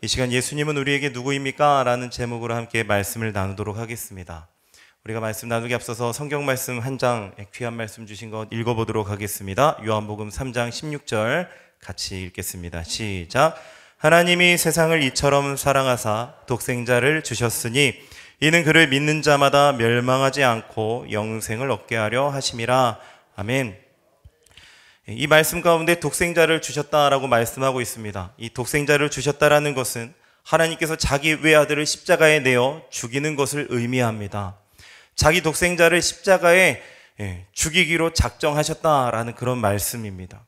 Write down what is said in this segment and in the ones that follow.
이 시간 예수님은 우리에게 누구입니까? 라는 제목으로 함께 말씀을 나누도록 하겠습니다. 우리가 말씀 나누기 앞서서 성경 말씀 한 장 귀한 말씀 주신 것 읽어보도록 하겠습니다. 요한복음 3장 16절 같이 읽겠습니다. 시작. 하나님이 세상을 이처럼 사랑하사 독생자를 주셨으니 이는 그를 믿는 자마다 멸망하지 않고 영생을 얻게 하려 하심이라. 아멘. 이 말씀 가운데 독생자를 주셨다라고 말씀하고 있습니다. 이 독생자를 주셨다라는 것은 하나님께서 자기 외아들을 십자가에 내어 죽이는 것을 의미합니다. 자기 독생자를 십자가에 죽이기로 작정하셨다라는 그런 말씀입니다.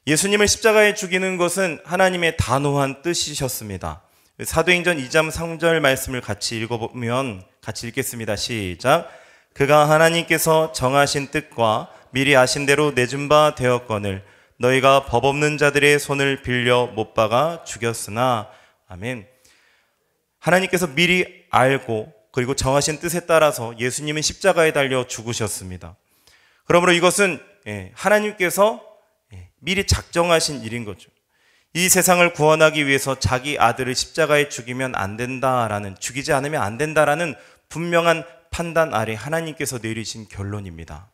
예수님을 십자가에 죽이는 것은 하나님의 단호한 뜻이셨습니다. 사도행전 2장 3절 말씀을 같이 읽어보면 같이 읽겠습니다. 시작. 그가 하나님께서 정하신 뜻과 미리 아신 대로 내준 바 되었거늘 너희가 법 없는 자들의 손을 빌려 못 박아 죽였으나. 아멘. 하나님께서 미리 알고 그리고 정하신 뜻에 따라서 예수님은 십자가에 달려 죽으셨습니다. 그러므로 이것은 하나님께서 미리 작정하신 일인 거죠. 이 세상을 구원하기 위해서 자기 아들을 십자가에 죽이면 안 된다라는, 죽이지 않으면 안 된다라는 분명한 판단 아래 하나님께서 내리신 결론입니다.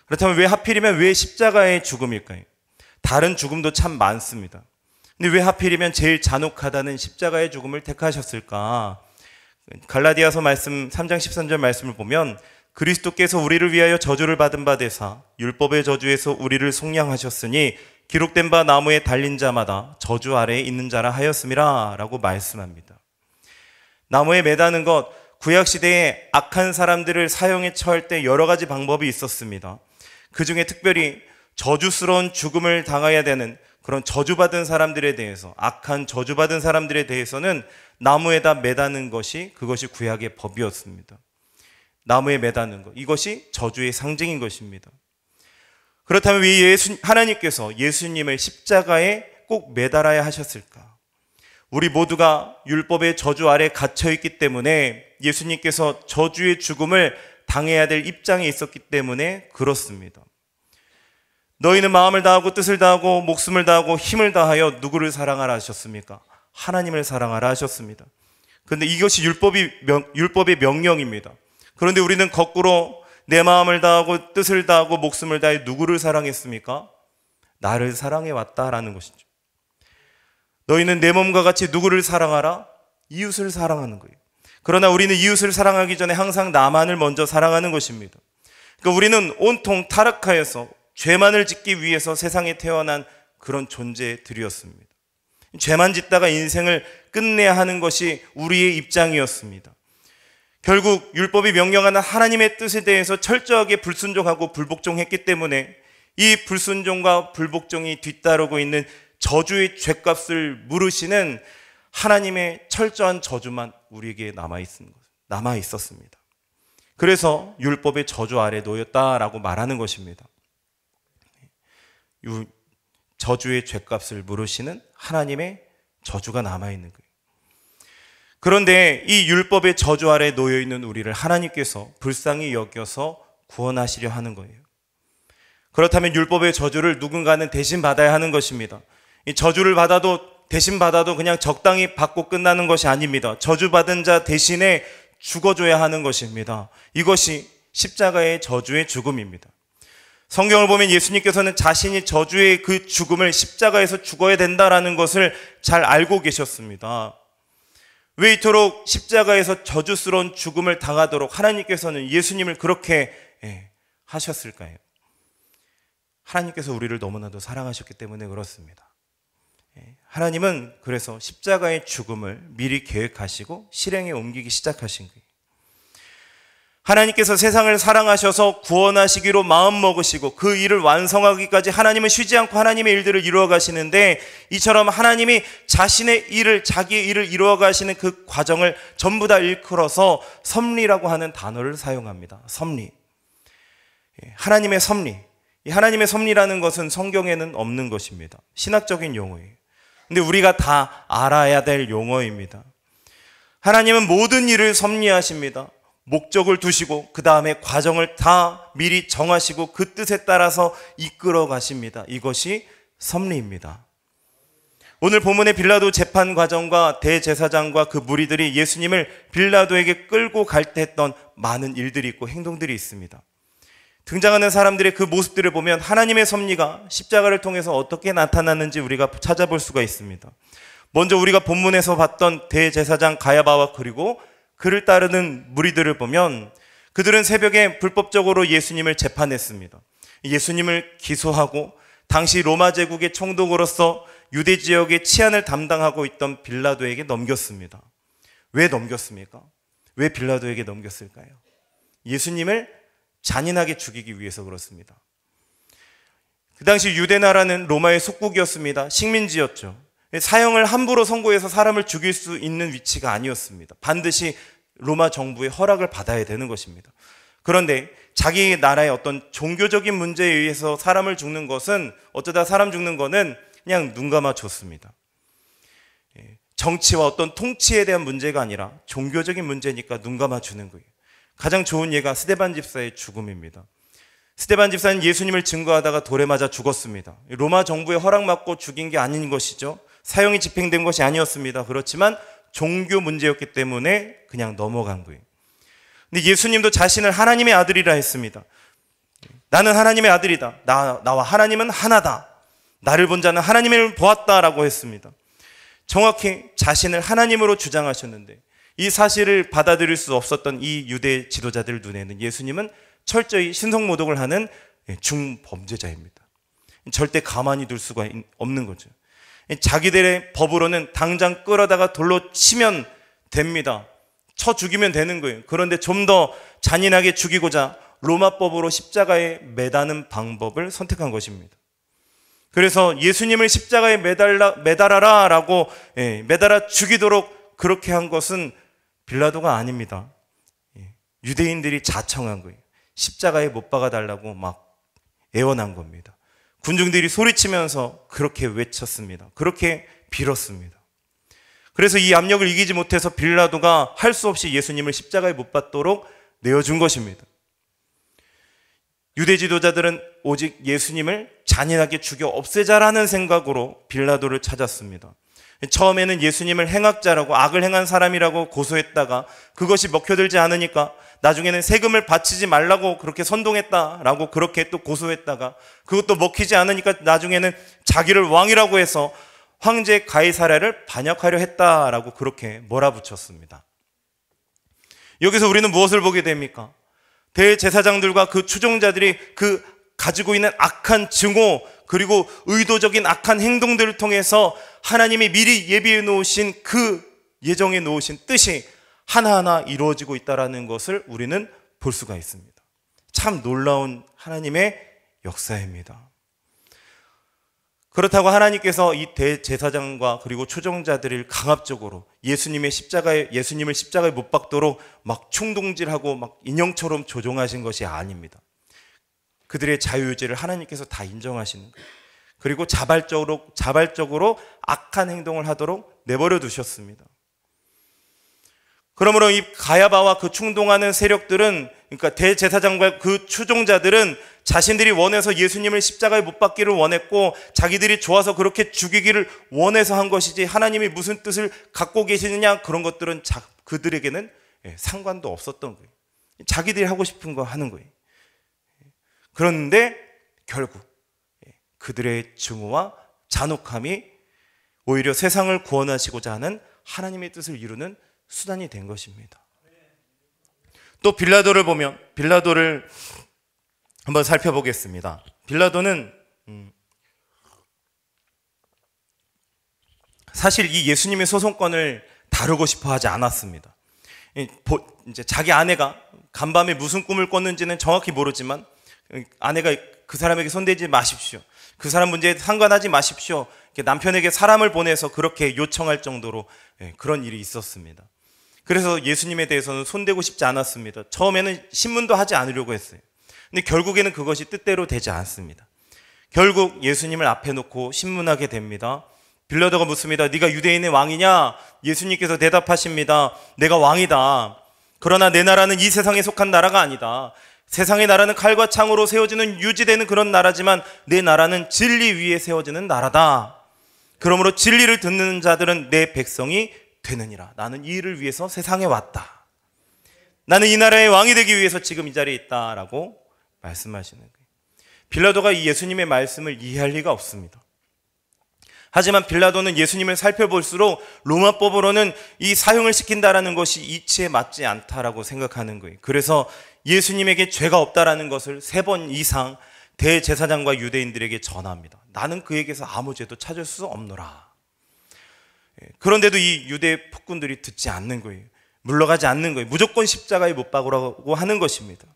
그렇다면 왜 하필이면 왜 십자가의 죽음일까요? 다른 죽음도 참 많습니다. 근데 왜 하필이면 제일 잔혹하다는 십자가의 죽음을 택하셨을까? 갈라디아서 말씀 3장 13절 말씀을 보면 그리스도께서 우리를 위하여 저주를 받은 바 되사 율법의 저주에서 우리를 속량하셨으니 기록된 바 나무에 달린 자마다 저주 아래에 있는 자라 하였음이라 라고 말씀합니다. 나무에 매다는 것, 구약시대에 악한 사람들을 사형에 처할 때 여러 가지 방법이 있었습니다. 그 중에 특별히 저주스러운 죽음을 당해야 되는 그런 저주받은 사람들에 대해서, 악한 저주받은 사람들에 대해서는 나무에다 매다는 것이, 그것이 구약의 법이었습니다. 나무에 매다는 것, 이것이 저주의 상징인 것입니다. 그렇다면 왜 하나님께서 예수님을 십자가에 꼭 매달아야 하셨을까? 우리 모두가 율법의 저주 아래 갇혀있기 때문에 예수님께서 저주의 죽음을 당해야 될 입장에 있었기 때문에 그렇습니다. 너희는 마음을 다하고 뜻을 다하고 목숨을 다하고 힘을 다하여 누구를 사랑하라 하셨습니까? 하나님을 사랑하라 하셨습니다. 그런데 이것이 율법의 명령입니다. 그런데 우리는 거꾸로 내 마음을 다하고 뜻을 다하고 목숨을 다해 누구를 사랑했습니까? 나를 사랑해 왔다라는 것이죠. 너희는 내 몸과 같이 누구를 사랑하라? 이웃을 사랑하는 거예요. 그러나 우리는 이웃을 사랑하기 전에 항상 나만을 먼저 사랑하는 것입니다. 그러니까 우리는 온통 타락하여서 죄만을 짓기 위해서 세상에 태어난 그런 존재들이었습니다. 죄만 짓다가 인생을 끝내야 하는 것이 우리의 입장이었습니다. 결국 율법이 명령하는 하나님의 뜻에 대해서 철저하게 불순종하고 불복종했기 때문에 이 불순종과 불복종이 뒤따르고 있는 저주의 죗값을 물으시는 하나님의 철저한 저주만 우리에게 남아 있었습니다. 그래서 율법의 저주 아래 놓였다라고 말하는 것입니다. 저주의 죗값을 물으시는 하나님의 저주가 남아있는 거예요. 그런데 이 율법의 저주 아래 놓여있는 우리를 하나님께서 불쌍히 여겨서 구원하시려 하는 거예요. 그렇다면 율법의 저주를 누군가는 대신 받아야 하는 것입니다. 이 저주를 대신 받아도 그냥 적당히 받고 끝나는 것이 아닙니다. 저주받은 자 대신에 죽어줘야 하는 것입니다. 이것이 십자가의 저주의 죽음입니다. 성경을 보면 예수님께서는 자신이 저주의 그 죽음을 십자가에서 죽어야 된다라는 것을 잘 알고 계셨습니다. 왜 이토록 십자가에서 저주스러운 죽음을 당하도록 하나님께서는 예수님을 그렇게 하셨을까요? 하나님께서 우리를 너무나도 사랑하셨기 때문에 그렇습니다. 하나님은 그래서 십자가의 죽음을 미리 계획하시고 실행에 옮기기 시작하신 거예요. 하나님께서 세상을 사랑하셔서 구원하시기로 마음먹으시고 그 일을 완성하기까지 하나님은 쉬지 않고 하나님의 일들을 이루어 가시는데, 이처럼 하나님이 자신의 일을, 자기의 일을 이루어 가시는 그 과정을 전부 다 일컬어서 섭리라고 하는 단어를 사용합니다. 섭리. 하나님의 섭리. 이 하나님의 섭리라는 것은 성경에는 없는 것입니다. 신학적인 용어예요. 근데 우리가 다 알아야 될 용어입니다. 하나님은 모든 일을 섭리하십니다. 목적을 두시고 그 다음에 과정을 다 미리 정하시고 그 뜻에 따라서 이끌어 가십니다. 이것이 섭리입니다. 오늘 본문의 빌라도 재판 과정과 대제사장과 그 무리들이 예수님을 빌라도에게 끌고 갈 때 했던 많은 일들이 있고 행동들이 있습니다. 등장하는 사람들의 그 모습들을 보면 하나님의 섭리가 십자가를 통해서 어떻게 나타났는지 우리가 찾아볼 수가 있습니다. 먼저 우리가 본문에서 봤던 대제사장 가야바와 그리고 그를 따르는 무리들을 보면 그들은 새벽에 불법적으로 예수님을 재판했습니다. 예수님을 기소하고 당시 로마 제국의 총독으로서 유대 지역의 치안을 담당하고 있던 빌라도에게 넘겼습니다. 왜 넘겼습니까? 왜 빌라도에게 넘겼을까요? 예수님을 잔인하게 죽이기 위해서 그렇습니다. 그 당시 유대 나라는 로마의 속국이었습니다. 식민지였죠. 사형을 함부로 선고해서 사람을 죽일 수 있는 위치가 아니었습니다. 반드시 로마 정부의 허락을 받아야 되는 것입니다. 그런데 자기 나라의 어떤 종교적인 문제에 의해서 사람을 죽는 것은, 어쩌다 사람 죽는 거는 그냥 눈 감아 줬습니다. 정치와 어떤 통치에 대한 문제가 아니라 종교적인 문제니까 눈 감아 주는 거예요. 가장 좋은 예가 스데반 집사의 죽음입니다. 스데반 집사는 예수님을 증거하다가 돌에 맞아 죽었습니다. 로마 정부의 허락받고 죽인 게 아닌 것이죠. 사형이 집행된 것이 아니었습니다. 그렇지만 종교 문제였기 때문에 그냥 넘어간 거예요. 근데 예수님도 자신을 하나님의 아들이라 했습니다. 나는 하나님의 아들이다. 나와 하나님은 하나다. 나를 본 자는 하나님을 보았다라고 했습니다. 정확히 자신을 하나님으로 주장하셨는데 이 사실을 받아들일 수 없었던 이 유대 지도자들 눈에는 예수님은 철저히 신성모독을 하는 중범죄자입니다. 절대 가만히 둘 수가 없는 거죠. 자기들의 법으로는 당장 끌어다가 돌로 치면 됩니다. 쳐 죽이면 되는 거예요. 그런데 좀 더 잔인하게 죽이고자 로마법으로 십자가에 매다는 방법을 선택한 것입니다. 그래서 예수님을 십자가에 매달아라 라고 매달아 죽이도록 그렇게 한 것은 빌라도가 아닙니다. 유대인들이 자청한 거예요. 십자가에 못 박아달라고 막 애원한 겁니다. 군중들이 소리치면서 그렇게 외쳤습니다. 그렇게 빌었습니다. 그래서 이 압력을 이기지 못해서 빌라도가 할 수 없이 예수님을 십자가에 못 박도록 내어준 것입니다. 유대 지도자들은 오직 예수님을 잔인하게 죽여 없애자라는 생각으로 빌라도를 찾았습니다. 처음에는 예수님을 행악자라고, 악을 행한 사람이라고 고소했다가 그것이 먹혀들지 않으니까 나중에는 세금을 바치지 말라고 그렇게 선동했다라고 그렇게 또 고소했다가 그것도 먹히지 않으니까 나중에는 자기를 왕이라고 해서 황제 가이사랴를 반역하려 했다라고 그렇게 몰아붙였습니다. 여기서 우리는 무엇을 보게 됩니까? 대제사장들과 그 추종자들이 그 가지고 있는 악한 증오 그리고 의도적인 악한 행동들을 통해서 하나님이 미리 예비해 놓으신 그 예정해 놓으신 뜻이 하나하나 이루어지고 있다는 것을 우리는 볼 수가 있습니다. 참 놀라운 하나님의 역사입니다. 그렇다고 하나님께서 이 대제사장과 그리고 추종자들을 강압적으로 예수님을 십자가에 못 박도록 막 충동질하고 막 인형처럼 조종하신 것이 아닙니다. 그들의 자유의지를 하나님께서 다 인정하시는 거예요. 그리고 자발적으로 악한 행동을 하도록 내버려 두셨습니다. 그러므로 이 가야바와 그 충동하는 세력들은, 그러니까 대제사장과 그 추종자들은 자신들이 원해서 예수님을 십자가에 못 박기를 원했고 자기들이 좋아서 그렇게 죽이기를 원해서 한 것이지 하나님이 무슨 뜻을 갖고 계시느냐 그런 것들은 그들에게는 상관도 없었던 거예요. 자기들이 하고 싶은 거 하는 거예요. 그런데 결국 그들의 증오와 잔혹함이 오히려 세상을 구원하시고자 하는 하나님의 뜻을 이루는 수단이 된 것입니다. 또 빌라도를 보면 빌라도를 한번 살펴보겠습니다. 빌라도는 사실 이 예수님의 소송권을 다루고 싶어 하지 않았습니다. 이제 자기 아내가 간밤에 무슨 꿈을 꿨는지는 정확히 모르지만 아내가 그 사람에게 손대지 마십시오. 그 사람 문제에 상관하지 마십시오. 남편에게 사람을 보내서 그렇게 요청할 정도로 그런 일이 있었습니다. 그래서 예수님에 대해서는 손대고 싶지 않았습니다. 처음에는 신문도 하지 않으려고 했어요. 근데 결국에는 그것이 뜻대로 되지 않습니다. 결국 예수님을 앞에 놓고 신문하게 됩니다. 빌라도가 묻습니다. 네가 유대인의 왕이냐? 예수님께서 대답하십니다. 내가 왕이다. 그러나 내 나라는 이 세상에 속한 나라가 아니다. 세상의 나라는 칼과 창으로 세워지는 유지되는 그런 나라지만 내 나라는 진리 위에 세워지는 나라다. 그러므로 진리를 듣는 자들은 내 백성이 되느니라. 나는 이 일을 위해서 세상에 왔다. 나는 이 나라의 왕이 되기 위해서 지금 이 자리에 있다라고 말씀하시는 거예요. 빌라도가 이 예수님의 말씀을 이해할 리가 없습니다. 하지만 빌라도는 예수님을 살펴볼수록 로마법으로는 이 사형을 시킨다라는 것이 이치에 맞지 않다라고 생각하는 거예요. 그래서 예수님에게 죄가 없다라는 것을 3번 이상 대제사장과 유대인들에게 전합니다. 나는 그에게서 아무 죄도 찾을 수 없노라. 그런데도 이 유대 폭군들이 듣지 않는 거예요. 물러가지 않는 거예요. 무조건 십자가에 못 박으라고 하는 것입니다.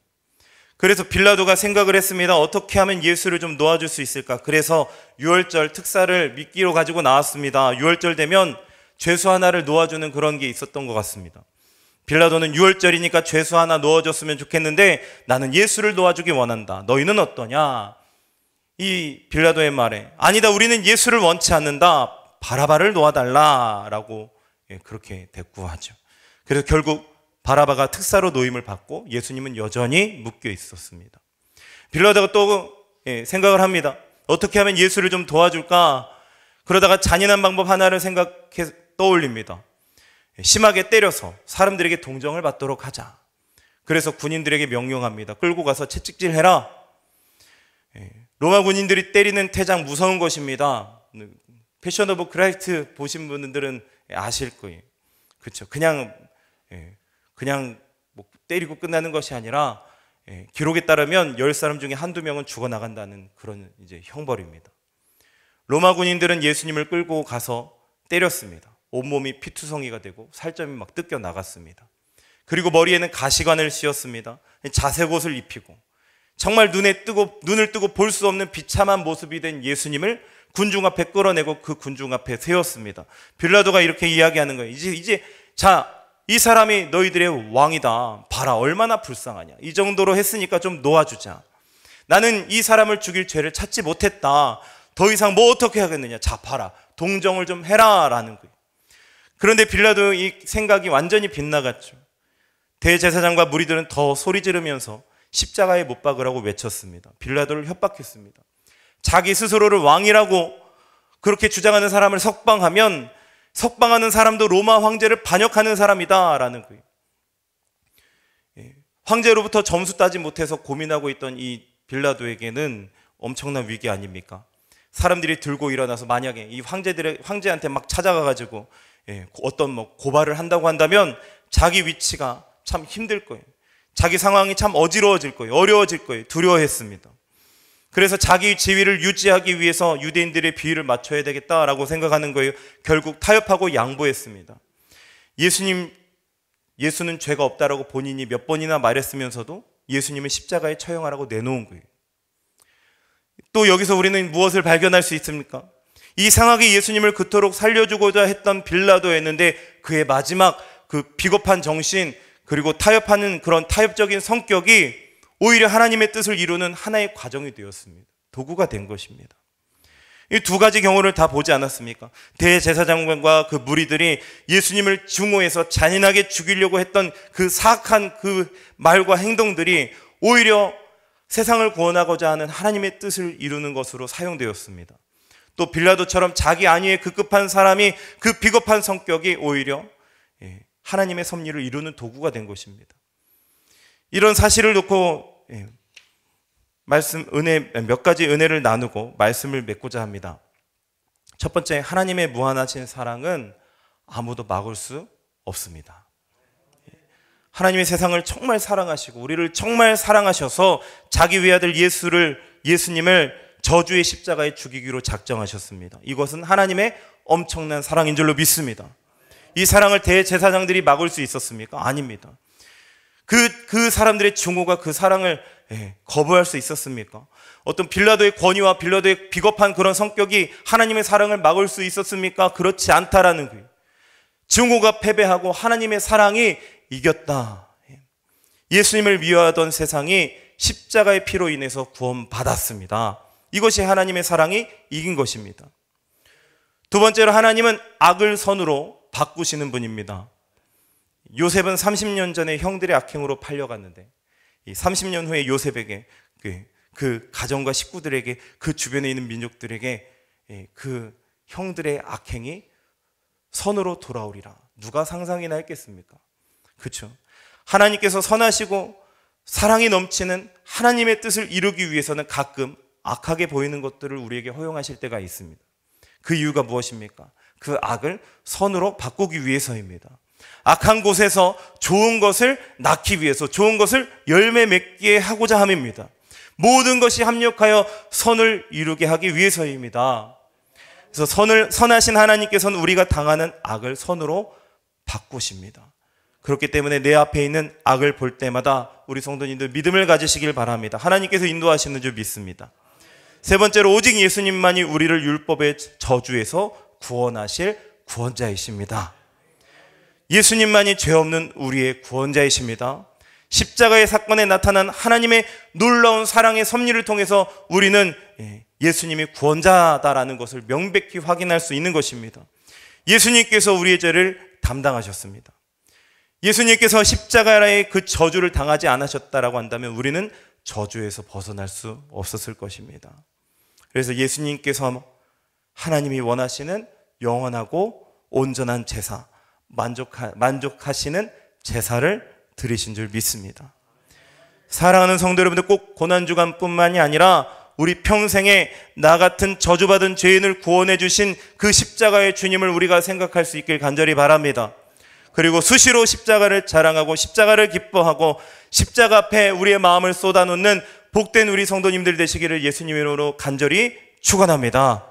그래서 빌라도가 생각을 했습니다. 어떻게 하면 예수를 좀 놓아줄 수 있을까? 그래서 유월절 특사를 미끼로 가지고 나왔습니다. 유월절 되면 죄수 하나를 놓아주는 그런 게 있었던 것 같습니다. 빌라도는 유월절이니까 죄수 하나 놓아줬으면 좋겠는데 나는 예수를 놓아주기 원한다. 너희는 어떠냐? 이 빌라도의 말에 아니다, 우리는 예수를 원치 않는다. 바라바를 놓아달라라고 그렇게 대꾸하죠. 그래서 결국 바라바가 특사로 노임을 받고 예수님은 여전히 묶여 있었습니다. 빌라도가 또 생각을 합니다. 어떻게 하면 예수를 좀 도와줄까? 그러다가 잔인한 방법 하나를 생각해 떠올립니다. 심하게 때려서 사람들에게 동정을 받도록 하자. 그래서 군인들에게 명령합니다. 끌고 가서 채찍질해라. 로마 군인들이 때리는 태장 무서운 것입니다. 패션 오브 크라이스트 보신 분들은 아실 거예요. 그렇죠? 그냥 뭐 때리고 끝나는 것이 아니라 기록에 따르면 10사람 중에 한두 명은 죽어나간다는 그런 이제 형벌입니다. 로마 군인들은 예수님을 끌고 가서 때렸습니다. 온몸이 피투성이가 되고 살점이 막 뜯겨 나갔습니다. 그리고 머리에는 가시관을 씌웠습니다. 자색 옷을 입히고 정말 눈을 뜨고 볼 수 없는 비참한 모습이 된 예수님을 군중 앞에 끌어내고 그 군중 앞에 세웠습니다. 빌라도가 이렇게 이야기하는 거예요. 이 사람이 너희들의 왕이다. 봐라, 얼마나 불쌍하냐. 이 정도로 했으니까 좀 놓아주자. 나는 이 사람을 죽일 죄를 찾지 못했다. 더 이상 뭐 어떻게 하겠느냐. 자, 봐라, 동정을 좀 해라 라는 거예요. 그런데 빌라도 이 생각이 완전히 빗나갔죠. 대제사장과 무리들은 더 소리 지르면서 십자가에 못 박으라고 외쳤습니다. 빌라도를 협박했습니다. 자기 스스로를 왕이라고 그렇게 주장하는 사람을 석방하는 사람도 로마 황제를 반역하는 사람이다 라는 거예요. 황제로부터 점수 따지 못해서 고민하고 있던 이 빌라도에게는 엄청난 위기 아닙니까? 사람들이 들고 일어나서 만약에 이 황제한테 막 찾아가가지고 어떤 고발을 한다고 한다면 자기 위치가 참 힘들 거예요. 자기 상황이 참 어지러워질 거예요. 어려워질 거예요. 두려워했습니다. 그래서 자기 지위를 유지하기 위해서 유대인들의 비위를 맞춰야 되겠다라고 생각하는 거예요. 결국 타협하고 양보했습니다. 예수는 죄가 없다라고 본인이 몇 번이나 말했으면서도 예수님은 십자가에 처형하라고 내놓은 거예요. 또 여기서 우리는 무엇을 발견할 수 있습니까? 이상하게 예수님을 그토록 살려주고자 했던 빌라도였는데 그의 마지막 그 비겁한 정신 그리고 타협하는 그런 타협적인 성격이 오히려 하나님의 뜻을 이루는 하나의 과정이 되었습니다. 도구가 된 것입니다. 이 두 가지 경우를 다 보지 않았습니까? 대제사장과 그 무리들이 예수님을 증오해서 잔인하게 죽이려고 했던 그 사악한 그 말과 행동들이 오히려 세상을 구원하고자 하는 하나님의 뜻을 이루는 것으로 사용되었습니다. 또 빌라도처럼 자기 안위에 급급한 사람이 그 비겁한 성격이 오히려 하나님의 섭리를 이루는 도구가 된 것입니다. 이런 사실을 놓고 몇 가지 은혜를 나누고 말씀을 맺고자 합니다. 첫 번째, 하나님의 무한하신 사랑은 아무도 막을 수 없습니다. 하나님의 세상을 정말 사랑하시고 우리를 정말 사랑하셔서 자기 외아들 예수님을 저주의 십자가에 죽이기로 작정하셨습니다. 이것은 하나님의 엄청난 사랑인 줄로 믿습니다. 이 사랑을 대제사장들이 막을 수 있었습니까? 아닙니다. 그 사람들의 증오가 그 사랑을 거부할 수 있었습니까? 어떤 빌라도의 권위와 빌라도의 비겁한 그런 성격이 하나님의 사랑을 막을 수 있었습니까? 그렇지 않다라는 거예요. 증오가 패배하고 하나님의 사랑이 이겼다. 예수님을 미워하던 세상이 십자가의 피로 인해서 구원받았습니다. 이것이 하나님의 사랑이 이긴 것입니다. 두 번째로, 하나님은 악을 선으로 바꾸시는 분입니다. 요셉은 30년 전에 형들의 악행으로 팔려갔는데 이 30년 후에 요셉에게 그 가정과 식구들에게 그 주변에 있는 민족들에게 그 형들의 악행이 선으로 돌아오리라. 누가 상상이나 했겠습니까? 그렇죠? 하나님께서 선하시고 사랑이 넘치는 하나님의 뜻을 이루기 위해서는 가끔 악하게 보이는 것들을 우리에게 허용하실 때가 있습니다. 그 이유가 무엇입니까? 그 악을 선으로 바꾸기 위해서입니다. 악한 곳에서 좋은 것을 낳기 위해서, 좋은 것을 열매 맺게 하고자 함입니다. 모든 것이 합력하여 선을 이루게 하기 위해서입니다. 그래서 선하신 하나님께서는 우리가 당하는 악을 선으로 바꾸십니다. 그렇기 때문에 내 앞에 있는 악을 볼 때마다 우리 성도님들 믿음을 가지시길 바랍니다. 하나님께서 인도하시는 줄 믿습니다. 세 번째로, 오직 예수님만이 우리를 율법의 저주에서 구원하실 구원자이십니다. 예수님만이 죄 없는 우리의 구원자이십니다. 십자가의 사건에 나타난 하나님의 놀라운 사랑의 섭리를 통해서 우리는 예수님이 구원자다라는 것을 명백히 확인할 수 있는 것입니다. 예수님께서 우리의 죄를 담당하셨습니다. 예수님께서 십자가의 그 저주를 당하지 않으셨다라고 한다면 우리는 저주에서 벗어날 수 없었을 것입니다. 그래서 예수님께서 하나님이 원하시는 영원하고 온전한 제사, 만족하시는 제사를 드리신 줄 믿습니다. 사랑하는 성도 여러분들, 꼭 고난주간뿐만이 아니라 우리 평생에 나 같은 저주받은 죄인을 구원해 주신 그 십자가의 주님을 우리가 생각할 수 있길 간절히 바랍니다. 그리고 수시로 십자가를 자랑하고 십자가를 기뻐하고 십자가 앞에 우리의 마음을 쏟아놓는 복된 우리 성도님들 되시기를 예수님 이름으로 간절히 축원합니다.